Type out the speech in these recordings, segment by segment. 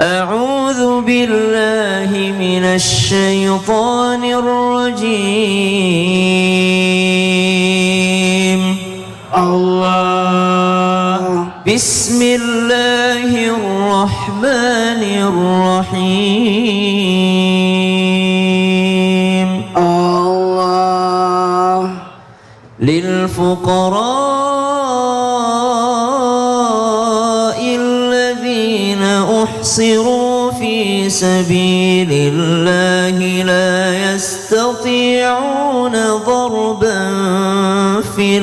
أعوذ بالله من الشيطان الرجيم. الله بسم الله الرحمن الرحيم. الله للفقراء الذين أحصروا في سبيل الله لا يستطيعون ضربا في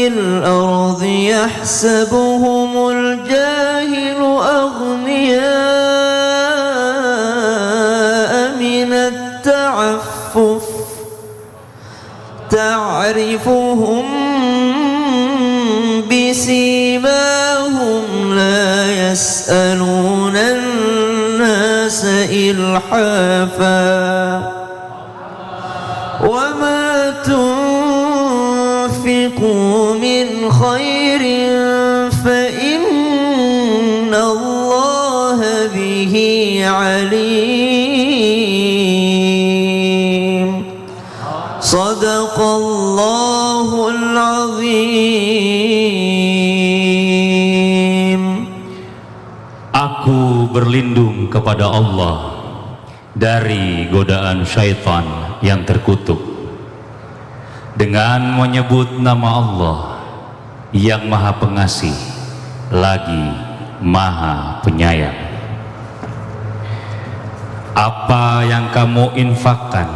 الأرض يحسبهم الجاهل أغنياء من التعفف تعرفهم بسيماهم لا يسألون الناس إلحافا وما تنفقوا من خير فإن الله به عليم. صدق الله العظيم. Aku berlindung kepada Allah dari godaan syaitan yang terkutuk dengan menyebut nama Allah yang Maha Pengasih lagi Maha Penyayang. Apa yang kamu infakkan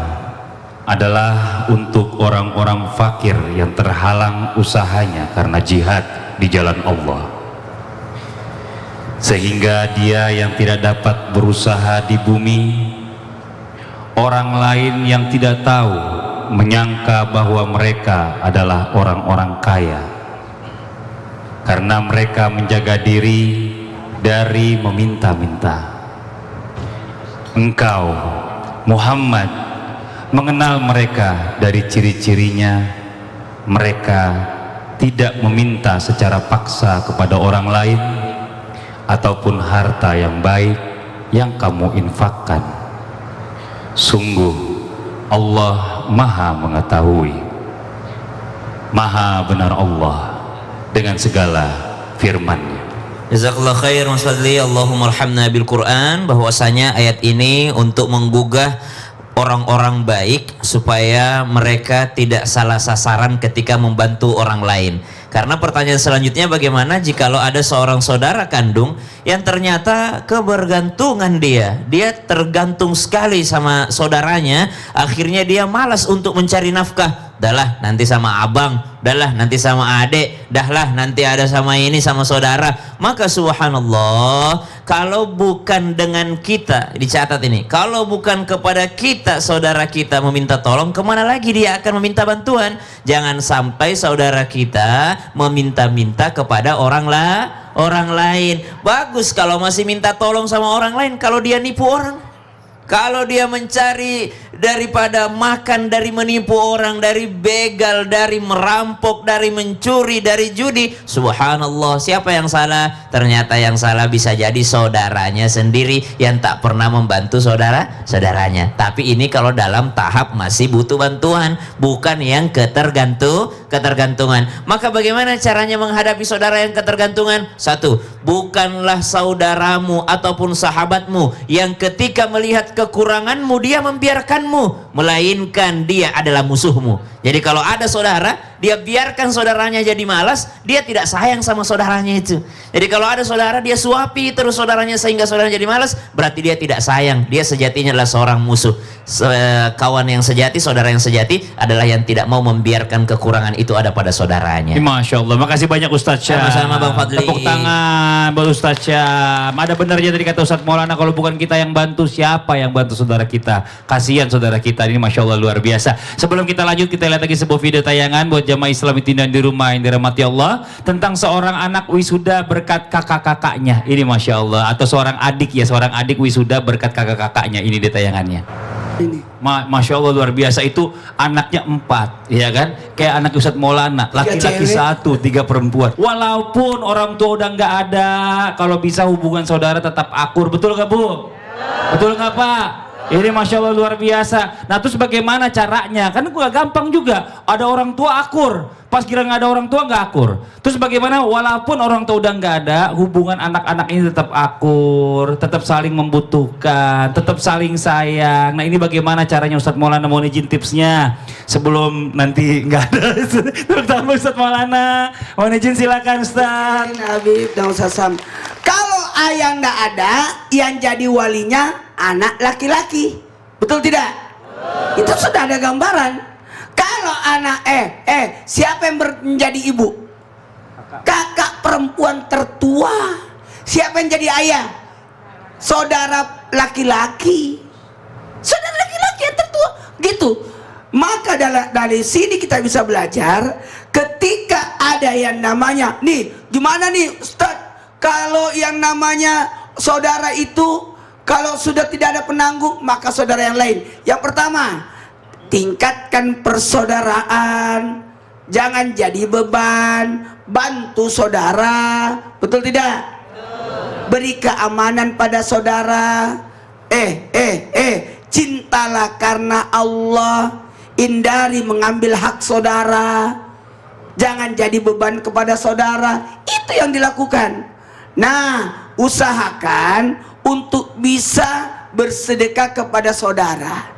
adalah untuk orang-orang fakir yang terhalang usahanya karena jihad di jalan Allah, sehingga dia yang tidak dapat berusaha di bumi, orang lain yang tidak tahu menyangka bahwa mereka adalah orang-orang kaya karena mereka menjaga diri dari meminta-minta. Engkau Muhammad mengenal mereka dari ciri-cirinya. Mereka tidak meminta secara paksa kepada orang lain ataupun harta yang baik yang kamu infakkan. Sungguh Allah Maha mengetahui, Maha benar Allah dengan segala firman-Nya. Jazakallah khair Mas Fadli. Allahumma arhamna bil Quran. Bahwasanya ayat ini untuk menggugah orang-orang baik supaya mereka tidak salah sasaran ketika membantu orang lain. Karena pertanyaan selanjutnya, bagaimana jikalau ada seorang saudara kandung yang ternyata kebergantungan dia tergantung sekali sama saudaranya, akhirnya dia malas untuk mencari nafkah. Dahlah nanti sama abang, dahlah nanti sama adik, dahlah nanti ada sama ini sama saudara. Maka subhanallah, kalau bukan dengan kita, dicatat ini, kalau bukan kepada kita saudara kita meminta tolong, kemana lagi dia akan meminta bantuan? Jangan sampai saudara kita meminta-minta kepada orang lain. Bagus kalau masih minta tolong sama orang lain. Kalau dia nipu orang, kalau dia mencari daripada makan, dari menipu orang, dari begal, dari merampok, dari mencuri, dari judi, subhanallah, siapa yang salah? Ternyata yang salah bisa jadi saudaranya sendiri yang tak pernah membantu saudaranya. Tapi ini kalau dalam tahap masih butuh bantuan, bukan yang ketergantungan. Maka bagaimana caranya menghadapi saudara yang ketergantungan? Satu, bukanlah saudaramu ataupun sahabatmu yang ketika melihat kekuranganmu dia membiarkanmu, melainkan dia adalah musuhmu. Jadi kalau ada saudara, dia biarkan saudaranya jadi malas, dia tidak sayang sama saudaranya itu. Jadi kalau ada saudara, dia suapi terus saudaranya sehingga saudaranya jadi malas, berarti dia tidak sayang. Dia sejatinya adalah seorang musuh. Kawan yang sejati, saudara yang sejati adalah yang tidak mau membiarkan kekurangan itu ada pada saudaranya. Masya Allah, makasih banyak Ustaz Syam. Sama-sama Bang Fadli. Tepuk tangan buat Ustaz Syam. Ada benarnya tadi kata Ustaz Maulana, kalau bukan kita yang bantu, siapa yang bantu saudara kita? Kasihan saudara kita ini, Masya Allah luar biasa. Sebelum kita lanjut, kita lihat lagi sebuah video tayangan buat jamaah Islam yang di rumah yang dirahmati Allah, tentang seorang anak wisuda berkat kakak-kakaknya. Ini Masya Allah. Atau seorang adik wisuda berkat kakak-kakaknya. Ini dia tayangannya. Ini Masya Allah luar biasa, itu anaknya 4, ya kan? Kayak anak Ustadz Maulana, laki-laki 1, 3 perempuan. Walaupun orang tua udah nggak ada, kalau bisa hubungan saudara tetap akur, betul nggak Bu? Betul nggak Pak? Ini Masya Allah luar biasa. Nah terus bagaimana caranya? Kan gak gampang juga. Ada orang tua akur, pas kira nggak ada orang tua nggak akur. Terus bagaimana walaupun orang tua udah nggak ada, hubungan anak-anak ini tetap akur, tetap saling membutuhkan, tetap saling sayang. Nah ini bagaimana caranya Ustadz Maulana, mau izin tipsnya sebelum nanti nggak ada. Terutama Ustadz Maulana, mau izin silakan Ustadz. Habib dan Ustadz Sam. Kalau ayah nggak ada, yang jadi walinya anak laki-laki, betul tidak? Itu sudah ada gambaran. Kalau anak siapa yang menjadi ibu? Kakak perempuan tertua. Siapa yang jadi ayah? Saudara laki-laki. Saudara laki-laki yang tertua, gitu. Maka dari sini kita bisa belajar, ketika ada yang namanya, nih gimana nih Ustaz, kalau yang namanya saudara itu kalau sudah tidak ada penanggung, maka saudara yang lain. Yang pertama, tingkatkan persaudaraan, jangan jadi beban, bantu saudara, betul tidak? Beri keamanan pada saudara. Cintalah karena Allah, hindari mengambil hak saudara, jangan jadi beban kepada saudara. Itu yang dilakukan. Nah, usahakan untuk bisa bersedekah kepada saudara.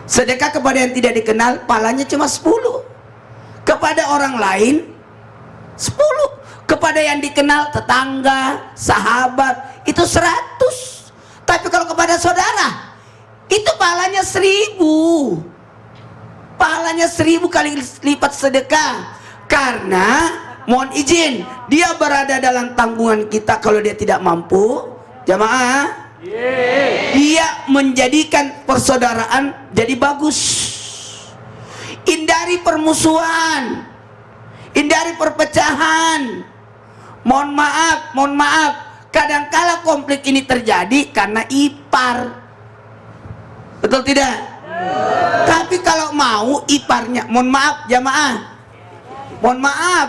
Sedekah kepada yang tidak dikenal, pahalanya cuma 10. Kepada orang lain 10. Kepada yang dikenal, tetangga, sahabat, itu 100. Tapi kalau kepada saudara, itu pahalanya 1000. Pahalanya 1000 kali lipat sedekah. Karena mohon izin, dia berada dalam tanggungan kita. Kalau dia tidak mampu, jamaah, dia menjadikan persaudaraan jadi bagus. Hindari permusuhan, hindari perpecahan. Mohon maaf, kadangkala konflik ini terjadi karena ipar, betul tidak? Tapi kalau mau iparnya, mohon maaf jamaah, mohon maaf.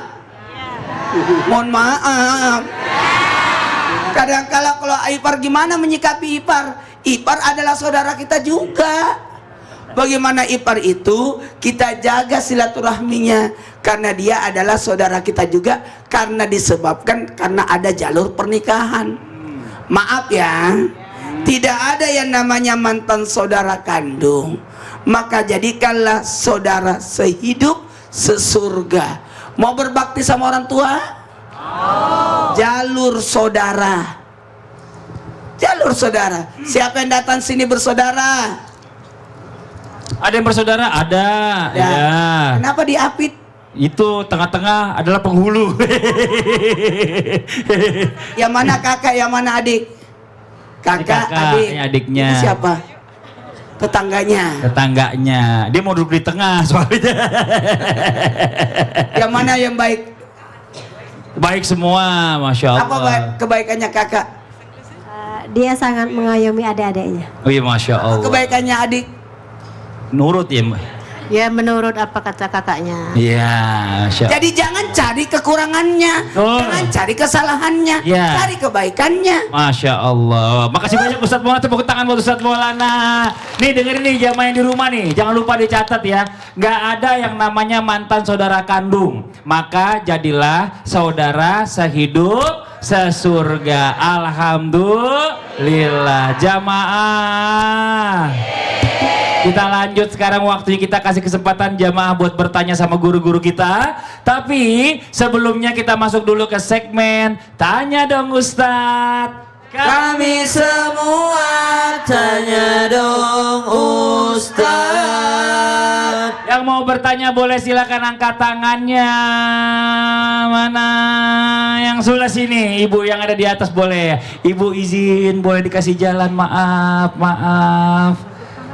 Kadang-kala kalau ipar, gimana menyikapi ipar? Ipar adalah saudara kita juga. Bagaimana ipar itu kita jaga silaturahminya, karena dia adalah saudara kita juga, karena disebabkan karena ada jalur pernikahan. Maaf ya, tidak ada yang namanya mantan saudara kandung. Maka jadikanlah saudara sehidup sesurga. Mau berbakti sama orang tua? Jalur saudara. Jalur saudara. Siapa yang datang sini bersaudara? Ada yang bersaudara? Ada. Ya. Kenapa diapit? Itu tengah-tengah adalah penghulu. Yang mana kakak, yang mana adik? Kakak, adik. Ini adiknya. Itu siapa? Tetangganya. Tetangganya. Dia mau duduk di tengah soalnya. Yang mana yang baik? Baik semua, Masya Allah. Apa kebaikannya kakak? Dia sangat mengayomi adik-adiknya. Oh iya, Masya Allah. Kebaikannya adik? Nurut ya, Mbak? Ya menurut apa kata kakaknya. Iya, Masya Allah. Jadi jangan cari kekurangannya, jangan cari kesalahannya, Ya. cari kebaikannya. Masya Allah. Makasih banyak Ustadz Maulana, tepuk tangan buat Ustadz Maulana. Nih dengerin nih jamaah yang di rumah nih, jangan lupa dicatat ya. Nggak ada yang namanya mantan saudara kandung. Maka jadilah saudara sehidup sesurga. Alhamdulillah jamaah. Kita lanjut sekarang, waktunya kita kasih kesempatan jamaah buat bertanya sama guru-guru kita. Tapi sebelumnya kita masuk dulu ke segmen Tanya Dong Ustadz. Kami semua tanya dong Ustadz. Yang mau bertanya boleh silakan angkat tangannya. Mana yang sebelah sini? Ibu yang ada di atas boleh. Ibu izin, boleh dikasih jalan, maaf.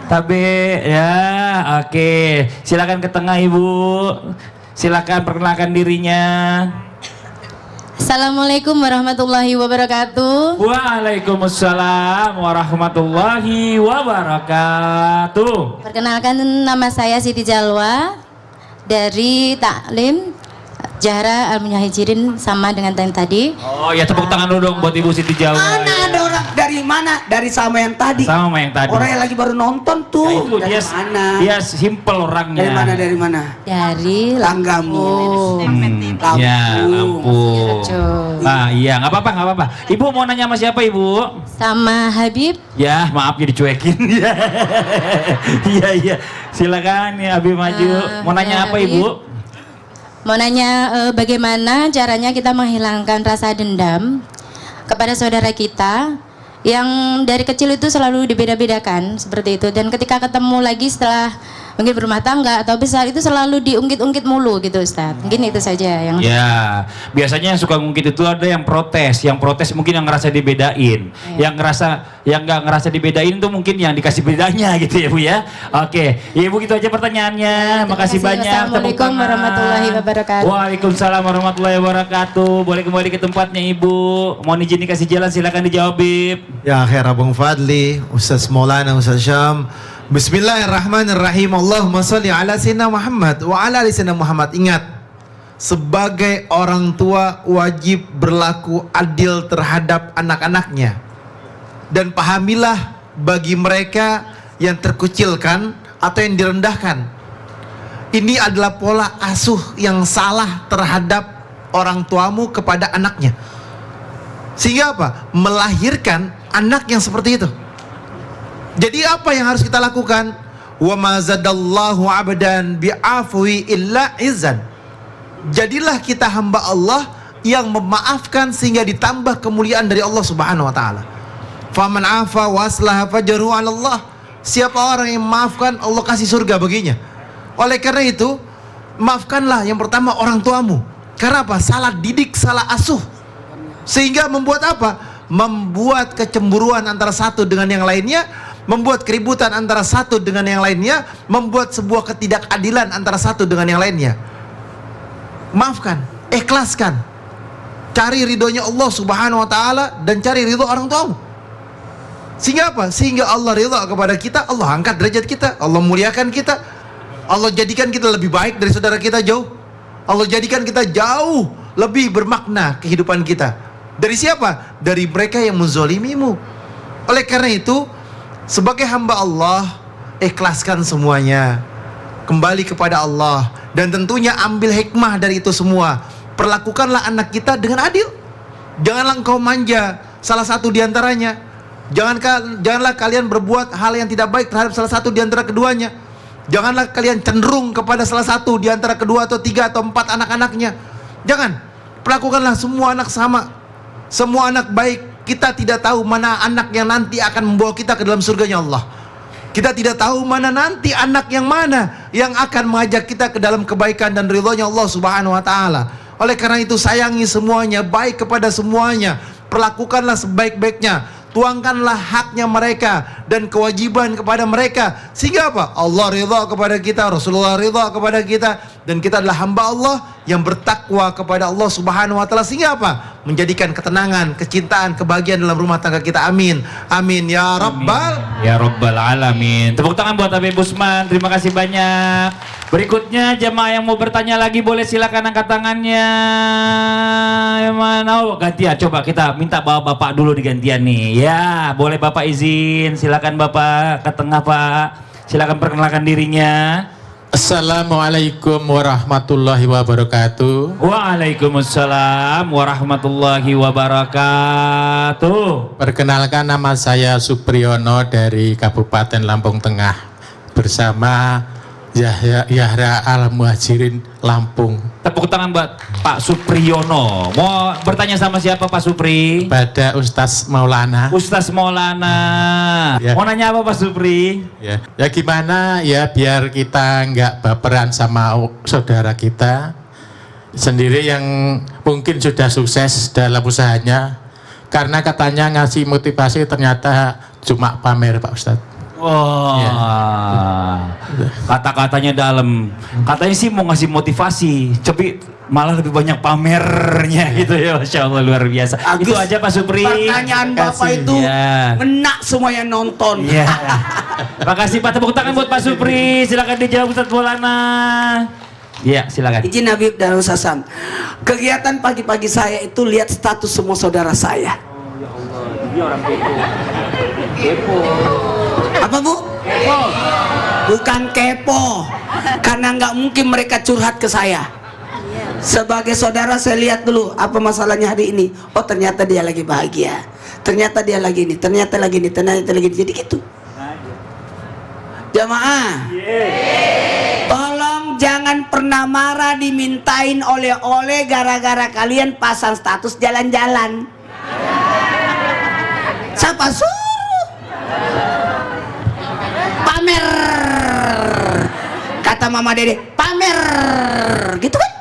Tabe ya, oke. Silakan ke tengah Ibu. Silakan perkenalkan dirinya. Assalamualaikum warahmatullahi wabarakatuh. Waalaikumsalam warahmatullahi wabarakatuh. Perkenalkan, nama saya Siti Jalwa dari Taklim Jahra Al-Munyahijirin, sama dengan yang tadi. Oh ya, tepuk tangan dulu dong buat Ibu Siti Jalwa. Mana ada orang dari mana? Dari sama yang tadi. Sama yang tadi. Orang yang lagi baru nonton Ya, tuh. itu Dari dia, mana? dia simple orangnya. Dari mana? Dari mana? Dari Tanggamu. Lampung. Ya, Lampung. Rejo. Ah iya, nggak apa-apa, nggak apa-apa. Ibu mau nanya sama siapa, Ibu? Sama Habib. Ya, maaf ya dicuekin. Iya, iya. Silakan ya, Habib maju. Mau nanya ya, apa, Habib. Ibu? Mau nanya bagaimana caranya kita menghilangkan rasa dendam kepada saudara kita yang dari kecil itu selalu dibeda-bedakan seperti itu, dan ketika ketemu lagi setelah mungkin berumah tangga atau besar itu selalu diungkit-ungkit mulu gitu, Ustadz. Mungkin itu saja yang Ya, biasanya yang suka ngungkit itu ada yang protes mungkin yang ngerasa dibedain. Yang nggak ngerasa dibedain tuh mungkin yang dikasih bedanya gitu ya, Bu ya. Oke, ya, Ibu, gitu aja pertanyaannya. Makasih banyak. Tepuk Assalamualaikum tangan. warahmatullahi wabarakatuh. Waalaikumsalam warahmatullahi wabarakatuh. Boleh kembali ke tempatnya, Ibu. Mohon izin dikasih jalan, silakan dijawab, Bib. Ya akhir Abang Fadli, Ustaz Maulana, Ustaz Syam. Bismillahirrahmanirrahim. Allahumma salli ala sayyidina Muhammad wa ala ali sayyidina Muhammad. Ingat, sebagai orang tua wajib berlaku adil terhadap anak-anaknya. Dan pahamilah bagi mereka yang terkucilkan atau yang direndahkan. Ini adalah pola asuh yang salah terhadap orang tuamu kepada anaknya. Sehingga apa? Melahirkan anak yang seperti itu. Jadi apa yang harus kita lakukan? Wa ma zadallahu 'abdan bi'afwi illa izzan. Jadilah kita hamba Allah yang memaafkan sehingga ditambah kemuliaan dari Allah Subhanahu wa taala. Faman 'afa wa aslaha fajruhu 'ala Allah. Siapa orang yang memaafkan, Allah kasih surga baginya. Oleh karena itu, maafkanlah yang pertama orang tuamu. Karena apa? Salah didik, salah asuh. Sehingga membuat apa? Membuat kecemburuan antara satu dengan yang lainnya, membuat keributan antara satu dengan yang lainnya, membuat sebuah ketidakadilan antara satu dengan yang lainnya. Maafkan, ikhlaskan, cari ridhonya Allah Subhanahu wa taala dan cari ridho orang tuamu. Sehingga apa? Sehingga Allah ridha kepada kita, Allah angkat derajat kita, Allah muliakan kita, Allah jadikan kita lebih baik dari saudara kita jauh. Allah jadikan kita jauh lebih bermakna kehidupan kita. Dari siapa? Dari mereka yang menzolimimu. Oleh karena itu, sebagai hamba Allah, ikhlaskan semuanya, kembali kepada Allah, dan tentunya ambil hikmah dari itu semua. Perlakukanlah anak kita dengan adil. Janganlah engkau manja salah satu diantaranya. Janganlah kalian berbuat hal yang tidak baik terhadap salah satu diantara keduanya. Janganlah kalian cenderung kepada salah satu diantara kedua atau tiga atau empat anak-anaknya. Jangan. Perlakukanlah semua anak sama. Semua anak baik. Kita tidak tahu mana anak yang nanti akan membawa kita ke dalam surganya Allah. Kita tidak tahu mana nanti anak yang mana yang akan mengajak kita ke dalam kebaikan dan ridhonya Allah Subhanahu wa taala. Oleh karena itu, sayangi semuanya, baik kepada semuanya, perlakukanlah sebaik-baiknya. Tuangkanlah haknya mereka dan kewajiban kepada mereka, sehingga apa? Allah ridha kepada kita, Rasulullah ridha kepada kita, dan kita adalah hamba Allah yang bertakwa kepada Allah Subhanahu wa taala, sehingga apa? Menjadikan ketenangan, kecintaan, kebahagiaan dalam rumah tangga kita. Amin. Amin ya rabbal Ya rabbal alamin. Tepuk tangan buat Habib Usman. Terima kasih banyak. Berikutnya jemaah yang mau bertanya lagi boleh silakan angkat tangannya. Mana? Oh, gantian. Coba kita minta bawa Bapak dulu di gantian nih. Ya, boleh Bapak izin. Silakan Bapak ke tengah, Pak. Silakan perkenalkan dirinya. Assalamualaikum warahmatullahi wabarakatuh. Waalaikumsalam warahmatullahi wabarakatuh. Perkenalkan, nama saya Supriyono dari Kabupaten Lampung Tengah bersama Yahra Al-Muhajirin Lampung. Tepuk tangan buat Pak Supriyono. Mau bertanya sama siapa Pak Supri? Pada Ustaz Maulana. Ustaz Maulana. Ya. Mau nanya apa Pak Supri? Ya gimana ya biar kita nggak baperan sama saudara kita sendiri yang mungkin sudah sukses dalam usahanya, karena katanya ngasih motivasi ternyata cuma pamer Pak Ustadz. Wah, kata-katanya dalam. Katanya sih mau ngasih motivasi, tapi malah lebih banyak pamernya gitu ya, Masya Allah luar biasa. Agus, Itu aja Pak Supri. Pertanyaan Bapak itu Ya. ngena semua yang nonton. Iya. Makasih Pak, tepuk tangan buat Pak Supri. Silakan dijawab Ustaz Maulana. Iya, silakan. Izin Habib dan Ustaz Sam. Kegiatan pagi-pagi saya itu lihat status semua saudara saya. Dia orang kepo. Apa Bu? Kepo. Bukan kepo. Karena nggak mungkin mereka curhat ke saya. Sebagai saudara saya lihat dulu apa masalahnya hari ini. Oh ternyata dia lagi bahagia. Ternyata dia lagi ini. Ternyata lagi ini. Ternyata lagi ini. Jadi gitu. Jamaah. Tolong jangan pernah marah dimintain oleh-oleh gara-gara kalian pasang status jalan-jalan. Siapa suruh? Pamer. Kata Mama Dede, pamer. Gitu kan?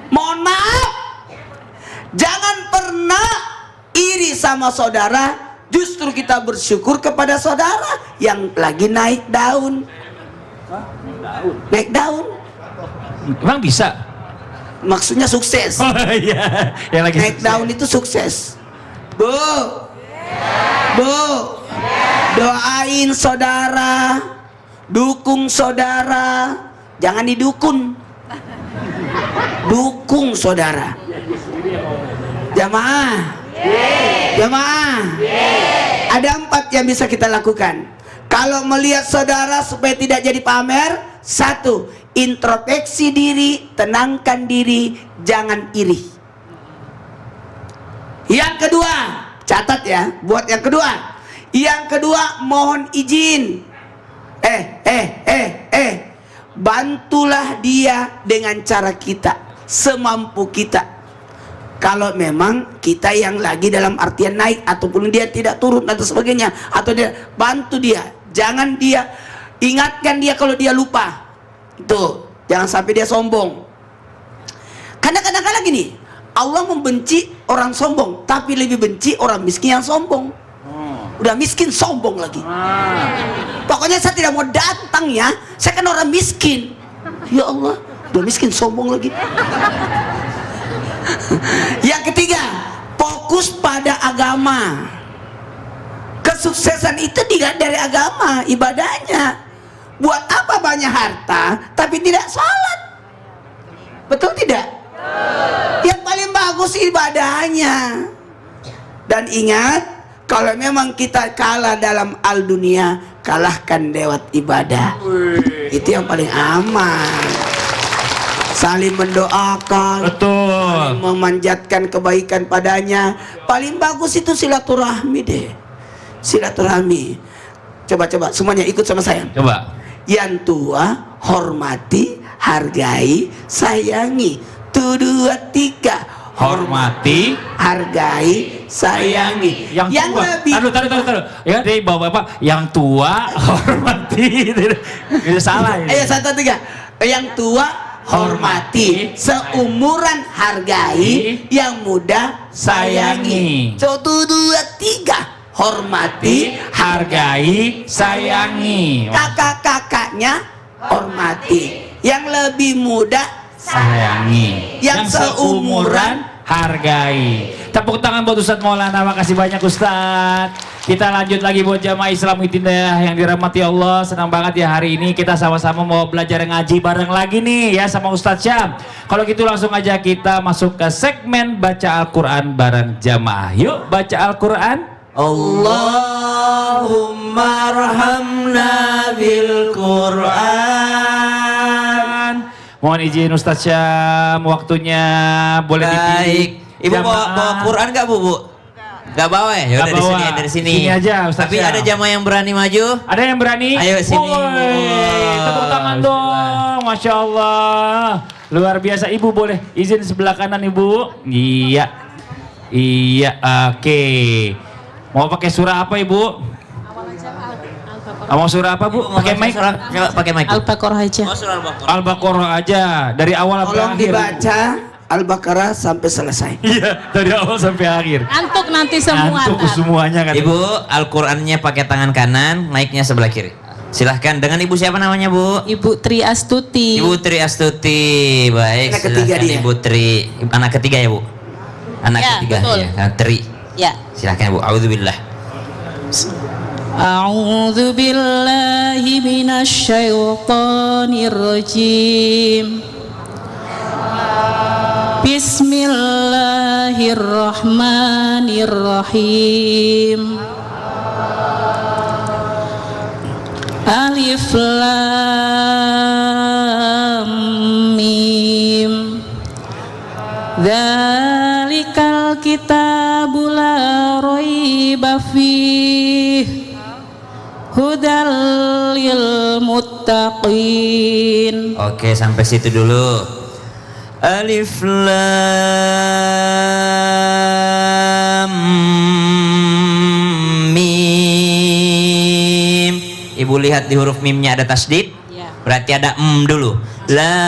Mohon maaf. Jangan pernah iri sama saudara. Justru kita bersyukur kepada saudara yang lagi naik daun. Naik daun. Emang bisa? Maksudnya sukses. Oh iya, yang lagi Naik daun itu sukses. Bu, doain saudara, dukung saudara, jangan didukun, dukung saudara. Jamaah, ada 4 yang bisa kita lakukan. Kalau melihat saudara supaya tidak jadi pamer, 1, introspeksi diri, tenangkan diri, jangan iri. Yang kedua, catat ya, buat yang kedua. Yang kedua, mohon izin. Bantulah dia dengan cara kita, semampu kita. Kalau memang kita yang lagi dalam artian naik ataupun dia tidak turun atau sebagainya, atau dia bantu dia. Jangan dia ingatkan dia kalau dia lupa. Tuh, jangan sampai dia sombong. Karena kadang-kadang gini, Allah membenci orang sombong, tapi lebih benci orang miskin yang sombong. Udah miskin sombong lagi. Pokoknya saya tidak mau datang ya. Saya kan orang miskin. Ya Allah, udah miskin sombong lagi. Yang ketiga, fokus pada agama. Kesuksesan itu tidak dari agama, ibadahnya. Buat apa banyak harta tapi tidak sholat? Betul tidak? Yang paling bagus ibadahnya. Dan ingat, kalau memang kita kalah dalam al dunia, kalahkan lewat ibadah. Itu yang paling aman. Saling mendoakan, Betul. saling memanjatkan kebaikan padanya. Paling bagus itu silaturahmi deh. Silaturahmi. Coba-coba semuanya ikut sama saya. Coba. Yang tua hormati, hargai, sayangi. 1, 2, 3. Hormati, hargai, sayangi. yang tua. lebih Taruh. Ya, dari bapak-bapak, yang tua hormati. Itu salah ini. Ayo 1, 2, 3. Yang tua hormati, seumuran hargai, yang muda sayangi. 1, 2, 3. Hormati, hargai, sayangi. Kakak-kakaknya hormati. Yang lebih muda Sayangi. Yang seumuran hargai. Tepuk tangan buat Ustadz Maulana. Makasih banyak Ustadz. Kita lanjut lagi buat jamaah Islam Hidayah yang dirahmati Allah. Senang banget ya hari ini kita sama-sama mau belajar ngaji bareng lagi nih ya sama Ustadz Syam. Kalau gitu langsung aja kita masuk ke segmen baca Al-Quran bareng jamaah. Yuk baca Al-Quran. Allahumma arhamna bil Qur'an. Mohon izin Ustadz Syam, waktunya boleh dipilih. Baik. Ibu bawa Quran gak Bu? Gak bawa ya? Yaudah Gak bawa. dari sini. Sini aja Ustadz Tapi Syam. ada jamaah yang berani maju? Ada yang berani? Ayo sini. Woi, tepuk tangan dong. Masya Allah. Luar biasa. Ibu boleh izin sebelah kanan Ibu? Iya. Iya, oke. Mau pakai surah apa Ibu? Mau surah apa Bu? Pakai mic? Coba pakai mic. Al-Baqarah aja. Oh, surah Al-Baqarah. Al-Baqarah aja. Dari awal sampai tolong akhir. dibaca Al-Baqarah sampai selesai. Iya, dari awal sampai akhir. Antuk nanti semua. Antuk Tat. semuanya kan. Ibu, Al-Qur'annya pakai tangan kanan, mic-nya sebelah kiri. Silahkan, dengan ibu siapa namanya, Bu? Ibu Tri Astuti. Ibu Tri Astuti. Baik, Anak ketiga silahkan dia. Ibu Tri. Anak ketiga ya, Bu? Anak Ya, ketiga betul. ya. Tri. Ya. Silahkan, Bu. A'udzubillah. A'udzu billahi minasyaitonir rajim. Bismillahirrahmanirrahim. Alif Lam Mim. Dzalikal kitabu la raiba fihi hudal lil muttaqin. Oke, sampai situ dulu. Alif Lam Mim. Ibu lihat di huruf mimnya ada tasdid? Ya. Berarti ada dulu. Lam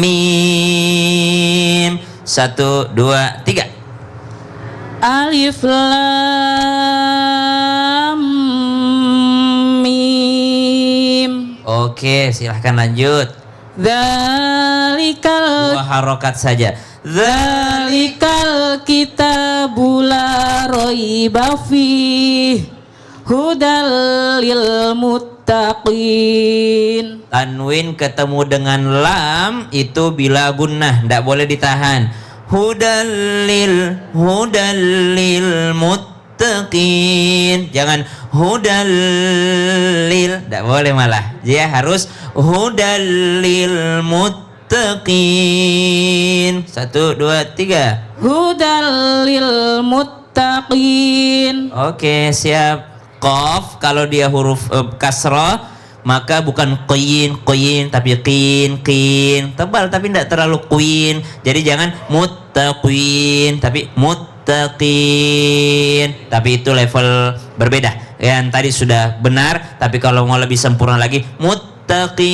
Mim. 1, 2, 3. Alif Lam Mim. Oke, silahkan lanjut. Dzalikal 2 harokat saja. Dzalikal kitabu la raiba fihi hudal lil muttaqin. Tanwin ketemu dengan lam itu bila gunnah, tidak boleh ditahan. Hudallil muttaqin. Jangan hudallil, tidak boleh malah. Dia harus hudallil muttaqin. 1, 2, 3. Hudal lil muttaqin. Oke, siap. Qaf kalau dia huruf kasrah maka bukan qin tapi qin. Tebal tapi tidak terlalu qin. Jadi jangan muttaqin tapi muttaqin. Tapi itu level berbeda. Yang tadi sudah benar, tapi kalau mau lebih sempurna lagi muttaqin.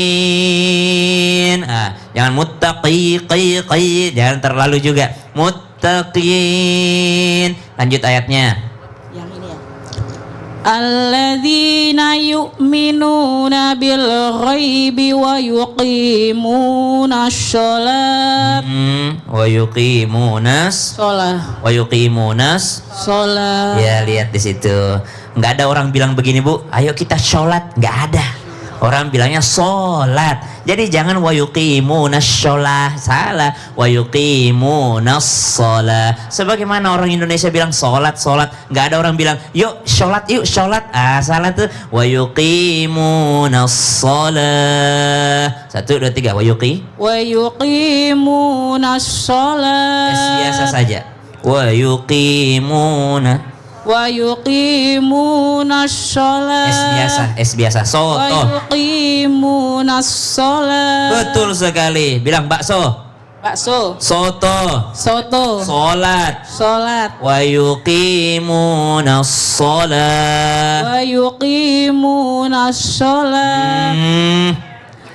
Jangan muttaqi jangan terlalu juga. Muttaqin. Lanjut ayatnya. Yang ini ya. Alladzina yu'minuna bil ghaibi wa yuqimuna sholat. Wa yuqimunas. Ya, lihat di situ. Nggak ada orang bilang begini, Bu, ayo kita sholat. Nggak ada. Orang bilangnya sholat. Jadi jangan wa yuqimunas sholat. Salah. Wa yuqimunas sholat. Sebagaimana orang Indonesia bilang sholat. Nggak ada orang bilang yuk sholat. Salah tuh. Wa yuqimunas sholat. 1, 2, 3. Wa yuqimunas sholat. biasa saja. Wa yuqimuna. Wa yuqimunas sholat. S biasa. Wa Soto. yuqimunas sholat. Betul sekali. Bilang bakso. Bakso. Soto. Solat. Sholat. Wa yuqimunas sholat. Wa yuqimunas sholat.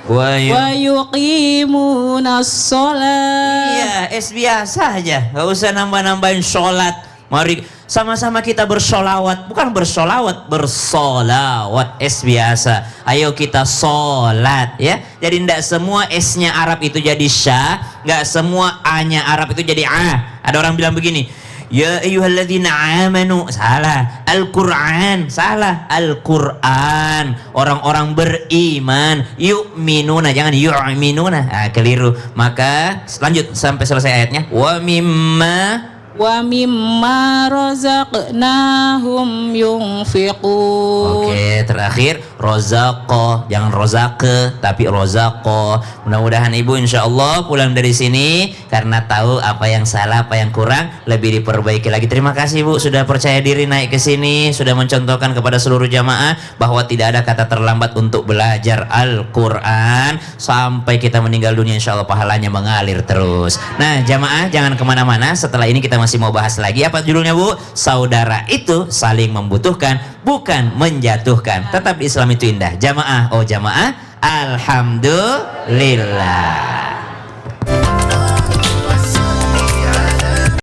Wa yuqimunas sholat. Iya, S biasa aja. Gak usah nambah-nambahin sholat. Mari sama-sama kita bersolawat. Bukan bersolawat, bersolawat. S biasa. Ayo kita sholat ya. Jadi tidak semua S-nya Arab itu jadi sya. Nggak semua A-nya Arab itu jadi A. Ada orang bilang begini, ya ayyuhalladzina amanu. Salah. Al-Quran. Salah. Al-Quran. Orang-orang beriman. Yu'minuna. Jangan yu'minuna. Keliru. Maka lanjut sampai selesai ayatnya. Wa mimma razaqnahum yunfiqun. Oke, terakhir rozako, jangan rozake tapi rozako. Mudah-mudahan ibu insya Allah pulang dari sini karena tahu apa yang salah, apa yang kurang, lebih diperbaiki lagi. Terima kasih Bu sudah percaya diri naik ke sini, sudah mencontohkan kepada seluruh jamaah bahwa tidak ada kata terlambat untuk belajar Al-Quran sampai kita meninggal dunia. Insya Allah pahalanya mengalir terus. Nah jamaah jangan kemana-mana, setelah ini kita masih mau bahas lagi. Apa judulnya Bu? Saudara itu saling membutuhkan, bukan menjatuhkan. Tetap Islam itu indah. Jamaah, oh jamaah, Alhamdulillah.